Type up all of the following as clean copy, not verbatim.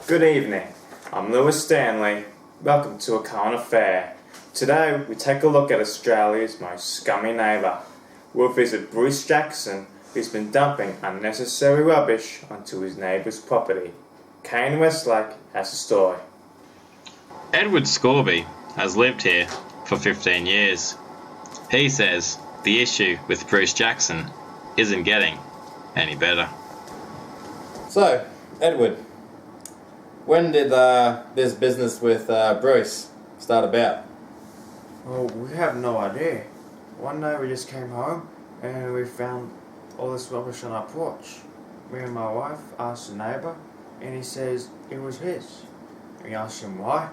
Good evening, I'm Lewis Stanley. Welcome to A Current Affair. Today we take a look at Australia's most scummy neighbour. We'll visit Bruce Jackson, who's been dumping unnecessary rubbish onto his neighbour's property. Kane Westlake has a story. Edward Scorby has lived here for 15 years. He says the issue with Bruce Jackson isn't getting any better. So, Edward, when did this business with Bruce start about? Well, we have no idea. One day we just came home and we found all this rubbish on our porch. Me and my wife asked the neighbour and he says it was his. We asked him why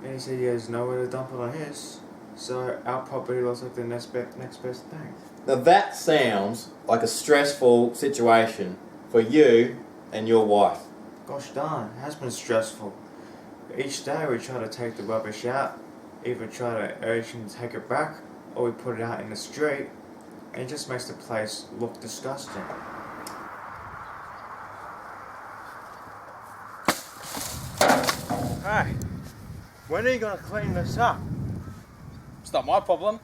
and he said he has nowhere to dump it on his. So our property looks like the next best thing. Now that sounds like a stressful situation for you and your wife. Gosh darn, it has been stressful. Each day we try to take the rubbish out, either try to urge him to take it back, or we put it out in the street, and it just makes the place look disgusting. Hey, when are you going to clean this up? It's not my problem.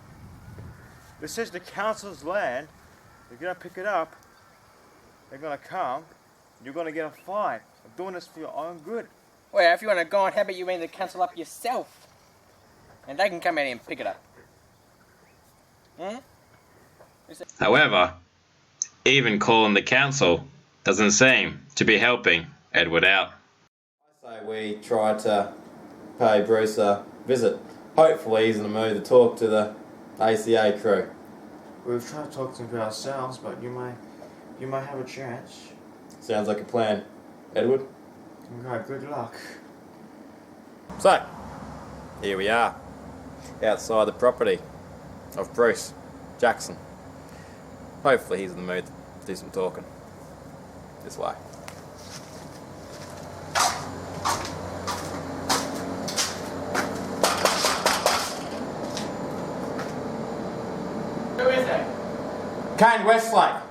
This is the council's land. You're going to pick it up, they're going to come, you're going to get a fine. I'm doing this for your own good. Well, if you want to go on, how about you ring the council up yourself? And they can come out here and pick it up. However, even calling the council doesn't seem to be helping Edward out. I say we try to pay Bruce a visit. Hopefully he's in the mood to talk to the ACA crew. We've tried to talk to him for ourselves, but you might have a chance. Sounds like a plan. Edward? Okay, good luck. So, here we are, outside the property of Bruce Jackson. Hopefully he's in the mood to do some talking. This way. Who is it? Kane Westlake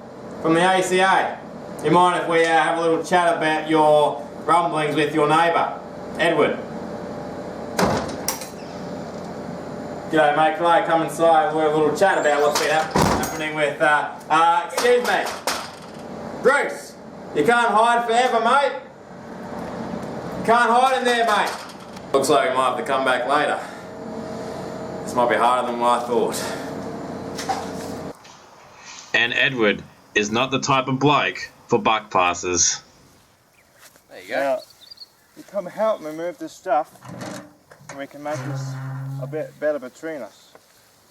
from the ACA. You mind if we have a little chat about your rumblings with your neighbour, Edward? G'day mate, can I come inside and we'll have a little chat about what's been happening with, excuse me. Bruce, you can't hide forever mate. You can't hide in there mate. Looks like we might have to come back later. This might be harder than what I thought. And Edward is not the type of bloke for buck passes. There you go. Now, you come help me move this stuff, and we can make this a bit better between us.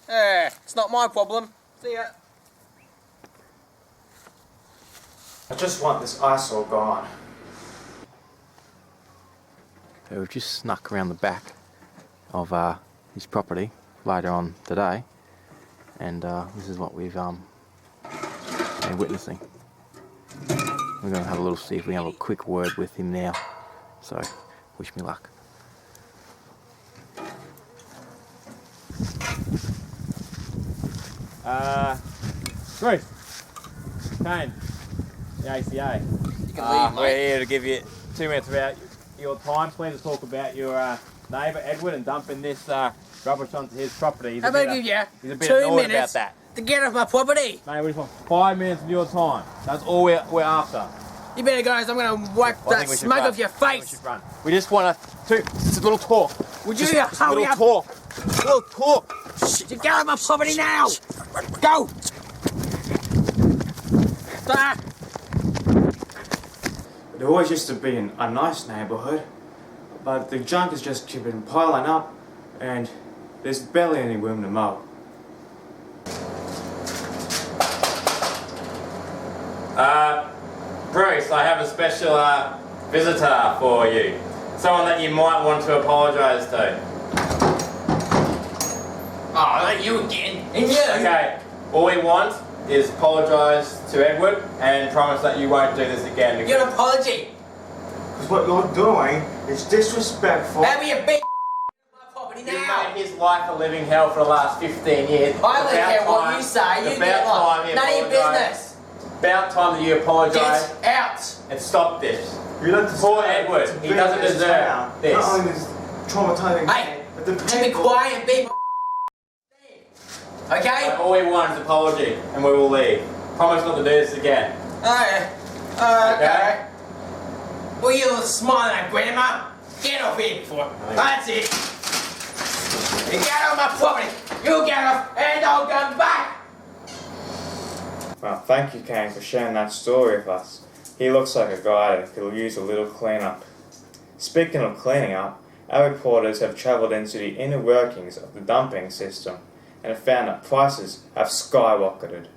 It's not my problem. See ya. I just want this eyesore gone. So we've just snuck around the back of his property later on today, and this is what we've been witnessing. We're going to have a little see if we can have a quick word with him now. So, wish me luck. Bruce, Kane, the ACA. You can leave, We're mate. here to give you 2 minutes about your time. Please talk about your neighbour Edward and dumping this rubbish onto his property. How about I give you He's a bit 2 annoyed about minutes that. to get off my property? Mate, we just want 5 minutes of your time. That's all we're after. You better go, I'm going to wipe I that think we should smoke run. off your I think we face. should run. We just want just a little talk. Would you Just a hurry little up? talk. A little talk. You get off my property now. Go. Ah. It always used to be a nice neighbourhood, but the junk is just keeping piling up, and there's barely any room to mow. Bruce, I have a special visitor for you. Someone that you might want to apologise to. Oh, not you again. And you. Okay, all we want is apologise to Edward and promise that you won't do this again. Get an apology. Because what you're doing is disrespectful. Have you been my property You've now? made his life a living hell for the last 15 years. I don't care what you say. You get lost. None of your business. About time that you apologise Get out. and stop this. We like to Poor Edward. He doesn't deserve this. Not only is traumatizing, Hey, but the be quiet and be okay? All we want is an apology, and we will leave. Promise not to do this again. Okay. Well, you little smiling at Grandma. Get off here before. That's it. You get off my property. You get off, and I'll come back. Well, thank you, Kane, for sharing that story with us. He looks like a guy that could use a little clean-up. Speaking of cleaning up, our reporters have travelled into the inner workings of the dumping system and have found that prices have skyrocketed.